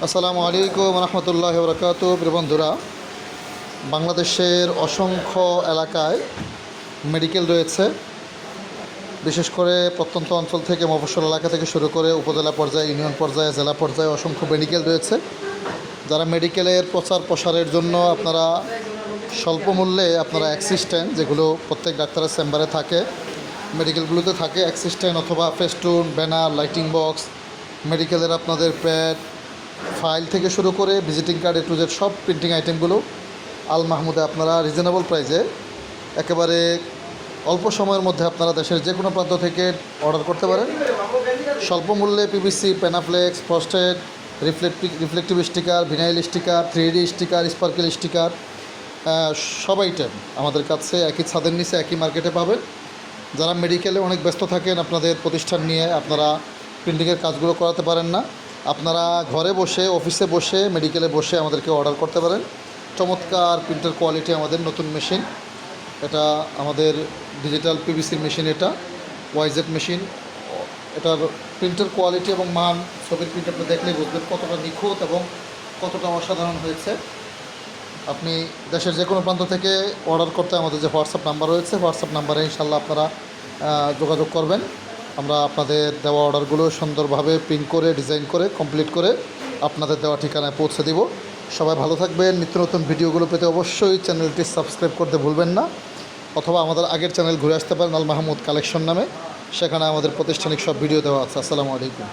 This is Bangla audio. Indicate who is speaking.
Speaker 1: আসসালামু আলাইকুম রহমতুল্লাহ বরকাত। প্রিয় বন্ধুরা, বাংলাদেশের অসংখ্য এলাকায় মেডিকেল রয়েছে। বিশেষ করে প্রত্যন্ত অঞ্চল থেকে মফস্বল এলাকা থেকে শুরু করে উপজেলা পর্যায়ে, ইউনিয়ন পর্যায়ে, জেলা পর্যায়ে অসংখ্য মেডিকেল রয়েছে। যারা মেডিকেলের প্রচার প্রসারের জন্য আপনারা স্বল্প মূল্যে আপনারা অ্যাসিস্ট্যান্ট, যেগুলো প্রত্যেক ডাক্তারের চেম্বারে থাকে, মেডিকেলগুলোতে থাকে, অ্যাসিস্ট্যান্ট অথবা ফেস্টুন, ব্যানার, লাইটিং বক্স, মেডিকেলের আপনাদের প্যাড, ফাইল থেকে শুরু করে ভিজিটিং কার্ড টু জেড সব প্রিন্টিং আইটেমগুলো আল মাহমুদে আপনারা রিজনেবল প্রাইসে একেবারে অল্প সময়ের মধ্যে আপনারা দেশের যে কোনো প্রান্ত থেকে অর্ডার করতে পারেন। স্বল্প মূল্যে PVC, panaflex, frosted, reflective sticker, vinyl sticker, 3D sticker, sparkle sticker, সব আইটেম আমাদের কাছে একই ছাদের নিচে একই মার্কেটে পাবেন। যারা মেডিকেলে অনেক ব্যস্ত থাকেন, আপনাদের প্রতিষ্ঠান নিয়ে আপনারা প্রিন্টিংয়ের কাজগুলো করাতে পারেন না, আপনারা ঘরে বসে, অফিসে বসে, মেডিকেলে বসে আমাদেরকে অর্ডার করতে পারেন। চমৎকার প্রিন্টার কোয়ালিটি আমাদের নতুন মেশিন, এটা আমাদের ডিজিটাল পিভিসির মেশিন, এটা ওয়াইজেড মেশিন। এটার প্রিন্টার কোয়ালিটি এবং মান, ছবির প্রিন্ট আপনি দেখলেই বুঝবেন কতটা নিখুঁত এবং কতটা অসাধারণ হয়েছে। আপনি দেশের যে কোনো প্রান্ত থেকে অর্ডার করতে আমাদের যে হোয়াটসঅ্যাপ নাম্বার রয়েছে, হোয়াটসঅ্যাপ নাম্বারে ইনশাল্লাহ আপনারা যোগাযোগ করবেন। আমরা আপনাদের দেওয়া অর্ডারগুলো সুন্দরভাবে প্রিন্ট করে, ডিজাইন করে, কমপ্লিট করে আপনাদের দেওয়া ঠিকানায় পৌঁছে দিব। সবাই ভালো থাকবেন। নিত্য নতুন ভিডিওগুলো পেতে অবশ্যই চ্যানেলটি সাবস্ক্রাইব করতে ভুলবেন না, অথবা আমাদের আগের চ্যানেল ঘুরে আসতে পারেন আল মাহমুদ কালেকশন নামে, সেখানে আমাদের প্রাতিষ্ঠানিক সব ভিডিও দেওয়া আছে। আসসালামু আলাইকুম।